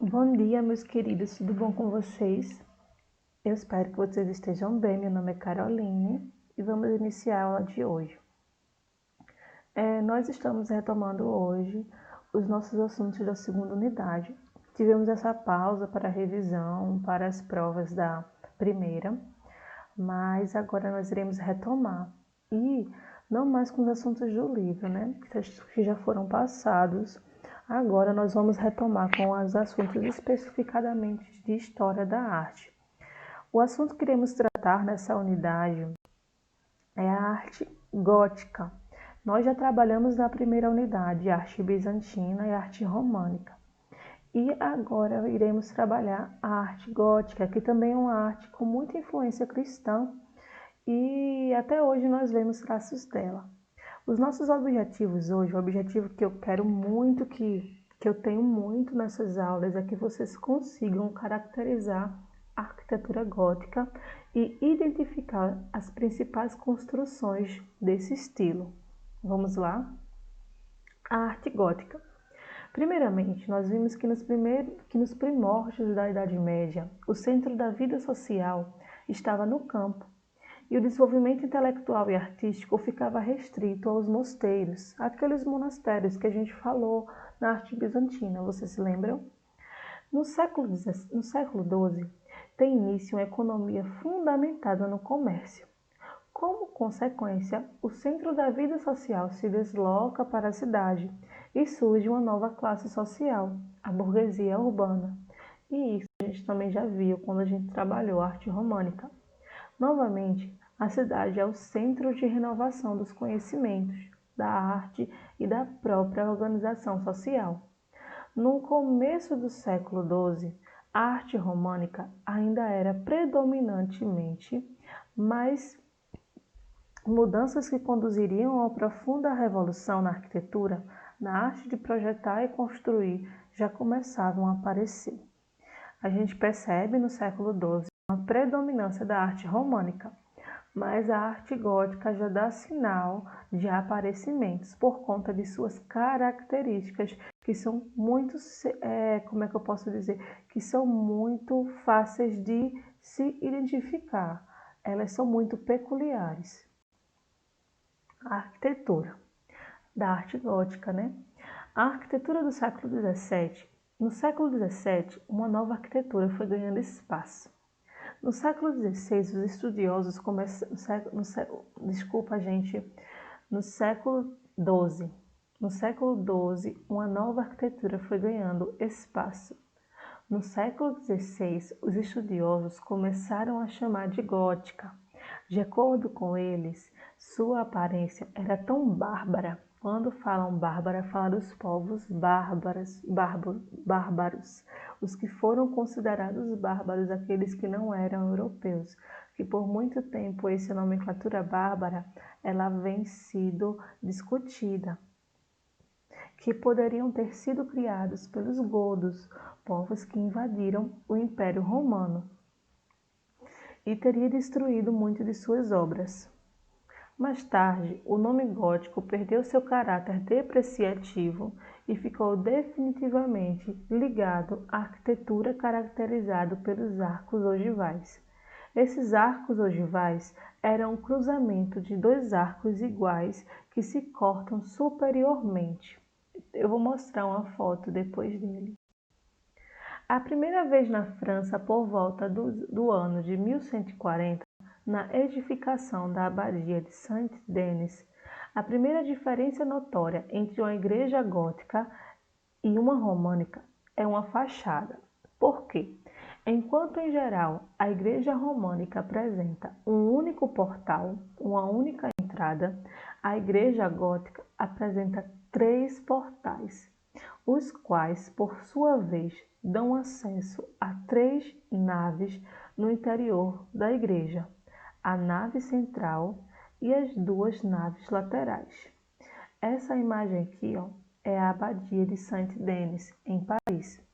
Bom dia, meus queridos, tudo bom com vocês? Eu espero que vocês estejam bem. Meu nome é Caroline e vamos iniciar a aula de hoje. Nós estamos retomando hoje os nossos assuntos da segunda unidade. Tivemos essa pausa para a revisão, para as provas da primeira, mas agora nós iremos retomar. E não mais com os assuntos do livro, né? Que já foram passados. Agora nós vamos retomar com os assuntos especificadamente de História da Arte. O assunto que iremos tratar nessa unidade é a arte gótica. Nós já trabalhamos na primeira unidade, arte bizantina e arte românica. E agora iremos trabalhar a arte gótica, que também é uma arte com muita influência cristã e até hoje nós vemos traços dela. Os nossos objetivos hoje, o objetivo que eu quero muito, que eu tenho muito nessas aulas, é que vocês consigam caracterizar a arquitetura gótica e identificar as principais construções desse estilo. Vamos lá? A arte gótica. Primeiramente, nós vimos que nos primórdios da Idade Média, o centro da vida social estava no campo, e o desenvolvimento intelectual e artístico ficava restrito aos mosteiros, aqueles monastérios que a gente falou na arte bizantina, vocês se lembram? No século XII, tem início uma economia fundamentada no comércio. Como consequência, o centro da vida social se desloca para a cidade e surge uma nova classe social, a burguesia urbana. E isso a gente também já viu quando a gente trabalhou a arte românica. Novamente, a cidade é o centro de renovação dos conhecimentos, da arte e da própria organização social. No começo do século XII, a arte românica ainda era predominantemente, mas mudanças que conduziriam a uma profunda revolução na arquitetura, na arte de projetar e construir, já começavam a aparecer. A gente percebe no século XII uma predominância da arte românica, mas a arte gótica já dá sinal de aparecimentos por conta de suas características que são muito, que são muito fáceis de se identificar. Elas são muito peculiares. A arquitetura da arte gótica, né? A arquitetura do século XVII. No século XVII, uma nova arquitetura foi ganhando espaço. No século XVI, os estudiosos começaram... No século XII. No século XII, uma nova arquitetura foi ganhando espaço. No século XVI, os estudiosos começaram a chamar de gótica. De acordo com eles, sua aparência era tão bárbara. Quando falam bárbara, falam dos povos bárbaros, os que foram considerados bárbaros, aqueles que não eram europeus, que por muito tempo essa nomenclatura bárbara, ela vem sido discutida, que poderiam ter sido criados pelos godos, povos que invadiram o Império Romano, e teria destruído muito de suas obras. Mais tarde, o nome gótico perdeu seu caráter depreciativo e ficou definitivamente ligado à arquitetura caracterizada pelos arcos ogivais. Esses arcos ogivais eram um cruzamento de dois arcos iguais que se cortam superiormente. Eu vou mostrar uma foto depois dele. A primeira vez na França, por volta do ano de 1140, na edificação da abadia de Saint-Denis, a primeira diferença notória entre uma igreja gótica e uma românica é uma fachada. Por quê? Enquanto, em geral, a igreja românica apresenta um único portal, uma única entrada, a igreja gótica apresenta 3 portais, os quais, por sua vez, dão acesso a 3 naves no interior da igreja, a nave central e as 2 naves laterais. Essa imagem aqui, é a abadia de Saint-Denis, em Paris.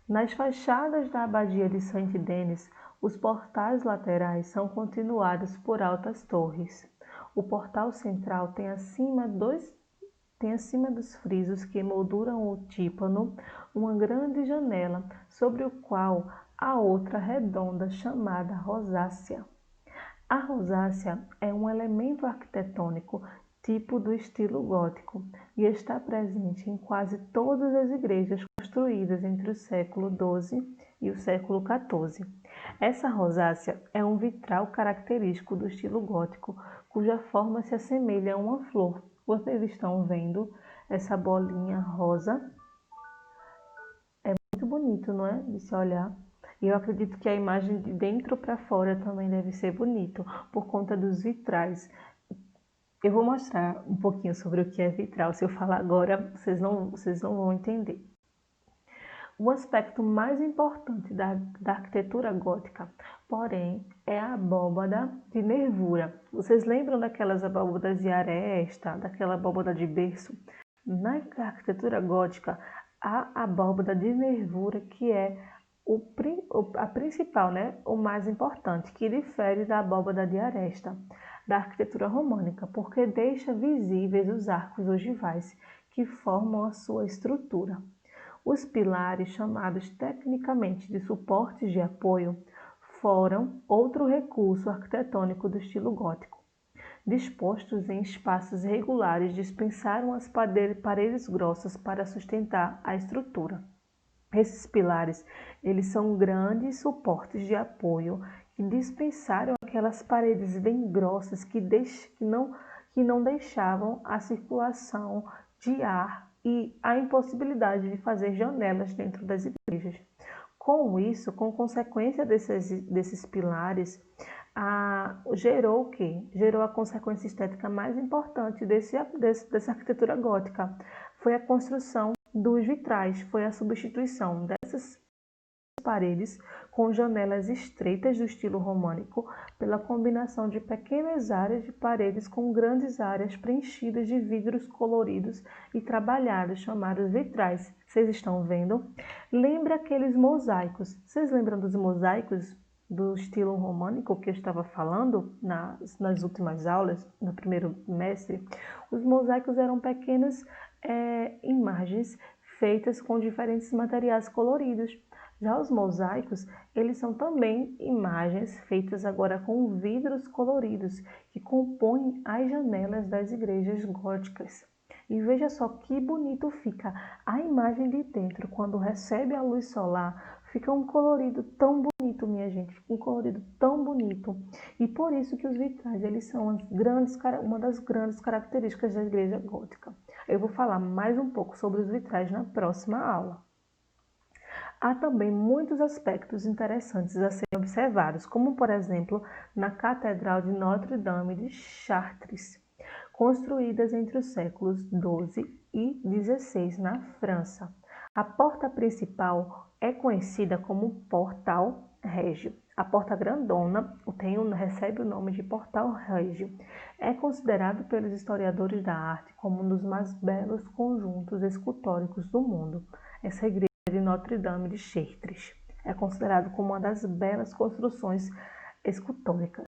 Nas fachadas da abadia de Saint-Denis, os portais laterais são continuados por altas torres. O portal central tem acima 2 Tem acima dos frisos que emolduram o tímpano uma grande janela, sobre o qual há outra redonda chamada rosácea. A rosácea é um elemento arquitetônico tipo do estilo gótico e está presente em quase todas as igrejas construídas entre o século XII e o século XIV. Essa rosácea é um vitral característico do estilo gótico, cuja forma se assemelha a uma flor. Vocês estão vendo essa bolinha rosa? É muito bonito, não é? De se olhar. E eu acredito que a imagem de dentro para fora também deve ser bonito, por conta dos vitrais. Eu vou mostrar um pouquinho sobre o que é vitral. Se eu falar agora, vocês não vão entender. O aspecto mais importante da arquitetura gótica, porém, é a abóbada de nervura. Vocês lembram daquelas abóbadas de aresta, daquela abóbada de berço? Na arquitetura gótica, há a abóbada de nervura, que é a principal, né? O mais importante, que difere da abóbada de aresta da arquitetura românica, porque deixa visíveis os arcos ogivais que formam a sua estrutura. Os pilares, chamados tecnicamente de suportes de apoio, foram outro recurso arquitetônico do estilo gótico. Dispostos em espaços regulares, dispensaram as paredes grossas para sustentar a estrutura. Esses pilares, eles são grandes suportes de apoio que dispensaram aquelas paredes bem grossas que não deixavam a circulação de ar e a impossibilidade de fazer janelas dentro das igrejas. Com isso, com consequência desses pilares, gerou o quê? Gerou a consequência estética mais importante dessa arquitetura gótica. Foi a construção dos vitrais, foi a substituição dessas paredes com janelas estreitas do estilo românico pela combinação de pequenas áreas de paredes com grandes áreas preenchidas de vidros coloridos e trabalhados, chamados vitrais. Vocês estão vendo? Lembra aqueles mosaicos? Vocês lembram dos mosaicos do estilo românico que eu estava falando nas últimas aulas, no primeiro semestre? Os mosaicos eram pequenas imagens feitas com diferentes materiais coloridos. Já os mosaicos, eles são também imagens feitas agora com vidros coloridos que compõem as janelas das igrejas góticas. E veja só que bonito fica a imagem de dentro quando recebe a luz solar. Fica um colorido tão bonito, minha gente, um colorido tão bonito. E por isso que os vitrais, eles são uma das grandes características da igreja gótica. Eu vou falar mais um pouco sobre os vitrais na próxima aula. Há também muitos aspectos interessantes a serem observados, como por exemplo na Catedral de Notre-Dame de Chartres, construídas entre os séculos XII e XVI na França. A porta principal é conhecida como Portal Régio. A porta grandona recebe o nome de Portal Régio. É considerado pelos historiadores da arte como um dos mais belos conjuntos escultóricos do mundo. Essa igreja de Notre-Dame de Chartres é considerado como uma das belas construções escultóricas.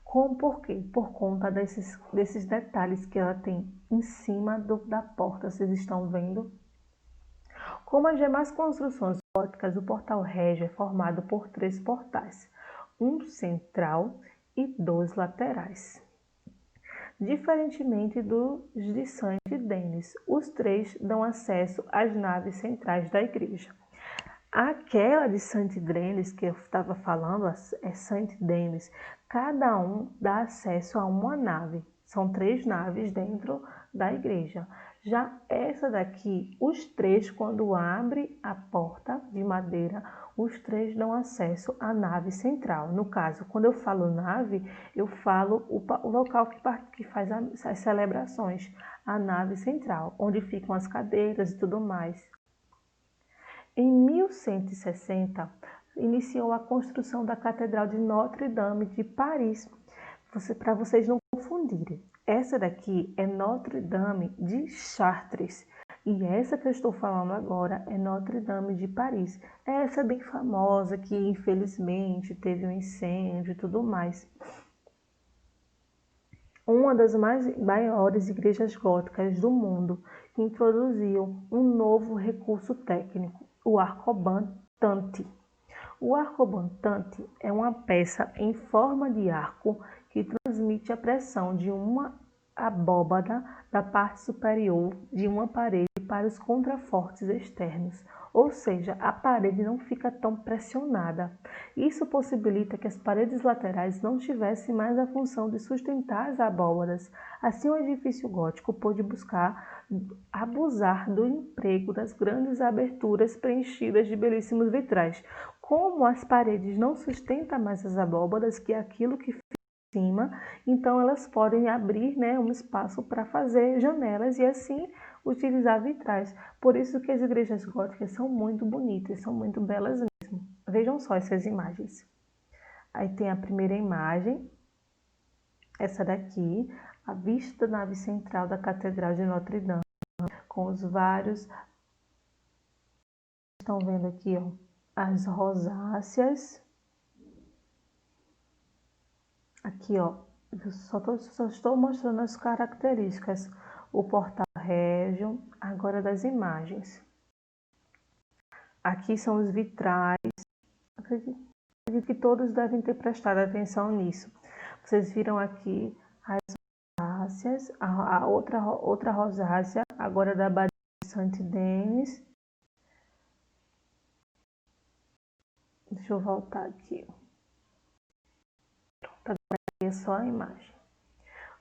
Por quê? Por conta desses detalhes que ela tem em cima da porta, vocês estão vendo? Como as demais construções góticas, o Portal Régio é formado por 3 portais, um central e 2 laterais. Diferentemente dos de Saint-Denis, os 3 dão acesso às naves centrais da igreja. Aquela de Saint-Denis que eu estava falando, é Saint-Denis, cada um dá acesso a uma nave. São 3 naves dentro da igreja. Já essa daqui, os 3, quando abre a porta de madeira, os 3 dão acesso à nave central. No caso, quando eu falo nave, eu falo o local que faz as celebrações, a nave central, onde ficam as cadeiras e tudo mais. Em 1160, iniciou a construção da Catedral de Notre-Dame de Paris. Para vocês não confundirem, essa daqui é Notre-Dame de Chartres. E essa que eu estou falando agora é Notre-Dame de Paris. Essa bem famosa que infelizmente teve um incêndio e tudo mais. uma das maiores igrejas góticas do mundo, que introduziu um novo recurso técnico, o arcobatante. O arcobatante é uma peça em forma de arco que transmite a pressão de uma abóbada da parte superior de uma parede para os contrafortes externos, ou seja, a parede não fica tão pressionada. Isso possibilita que as paredes laterais não tivessem mais a função de sustentar as abóbadas. Assim, o edifício gótico pôde buscar abusar do emprego das grandes aberturas preenchidas de belíssimos vitrais. Como as paredes não sustentam mais as abóbadas, que é aquilo que fica em cima, então elas podem abrir, né, um espaço para fazer janelas e assim utilizar vitrais. Por isso que as igrejas góticas são muito bonitas, são muito belas mesmo. Vejam só essas imagens. Aí tem a primeira imagem, essa daqui, a vista da nave central da Catedral de Notre Dame, com os vários... Estão vendo aqui, ó, as rosáceas. Aqui, ó, eu só estou mostrando as características. O portal régio, agora das imagens. Aqui são os vitrais. Acredito que todos devem ter prestado atenção nisso. Vocês viram aqui as rosáceas, a outra rosácea, agora da Abadia de Saint-Denis. Deixa eu voltar aqui. Pronto, agora é só a imagem.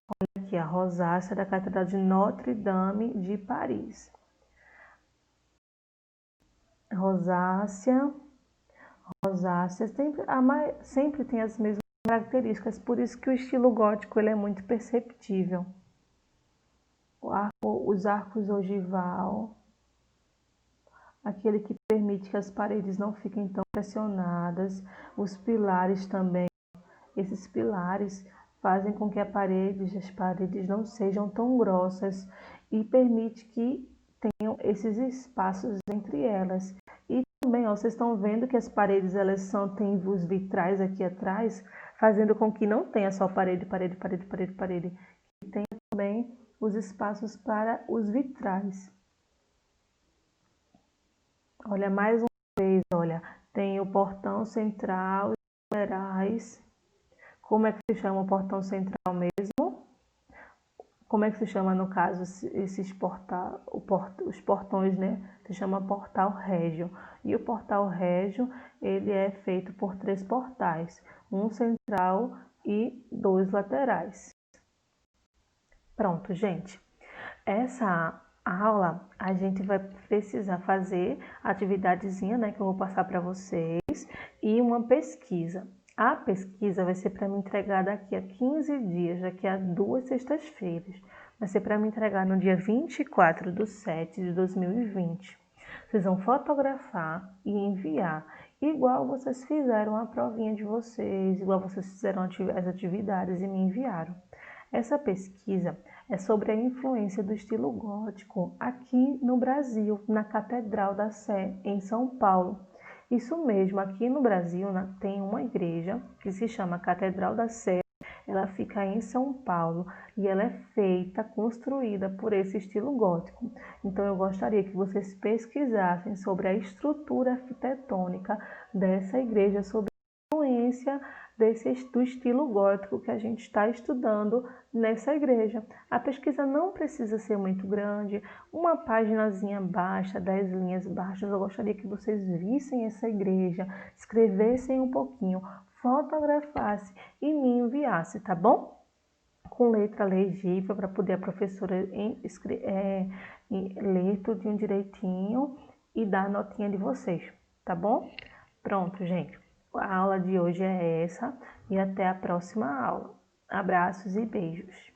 Olha aqui a rosácea da Catedral de Notre Dame de Paris. Rosácea sempre tem as mesmas características, por isso que o estilo gótico ele é muito perceptível. Os arcos ogival, aquele que permite que as paredes não fiquem tão pressionadas, os pilares também. Esses pilares fazem com que as paredes não sejam tão grossas e permite que tenham esses espaços entre elas. E também, ó, vocês estão vendo que as paredes têm os vitrais aqui atrás, fazendo com que não tenha só parede. E tenha também os espaços para os vitrais. Olha, mais uma vez, olha, tem o portão central, os laterais. Como é que se chama o portão central mesmo? Como é que se chama, no caso, os portões, né? Se chama portal régio. E o portal régio, ele é feito por 3 portais, um central e 2 laterais. Pronto, gente. Essa aula, a gente vai precisar fazer a atividadezinha, né, que eu vou passar para vocês, e uma pesquisa. A pesquisa vai ser para me entregar daqui a 15 dias, daqui a 2 sextas-feiras. Vai ser para me entregar no dia 24/7/2020. Vocês vão fotografar e enviar, igual vocês fizeram a provinha de vocês, igual vocês fizeram as atividades e me enviaram. Essa pesquisa é sobre a influência do estilo gótico aqui no Brasil, na Catedral da Sé, em São Paulo. Isso mesmo, aqui no Brasil tem uma igreja que se chama Catedral da Sé, ela fica em São Paulo e ela é construída por esse estilo gótico. Então eu gostaria que vocês pesquisassem sobre a estrutura arquitetônica dessa igreja, sobre a influência do estilo gótico que a gente está estudando nessa igreja. A pesquisa não precisa ser muito grande, uma paginazinha baixa, 10 linhas baixas. Eu gostaria que vocês vissem essa igreja, escrevessem um pouquinho, fotografassem e me enviassem, tá bom? Com letra legível, para poder a professora ler tudinho direitinho e dar a notinha de vocês, tá bom? Pronto, gente. A aula de hoje é essa e até a próxima aula. Abraços e beijos.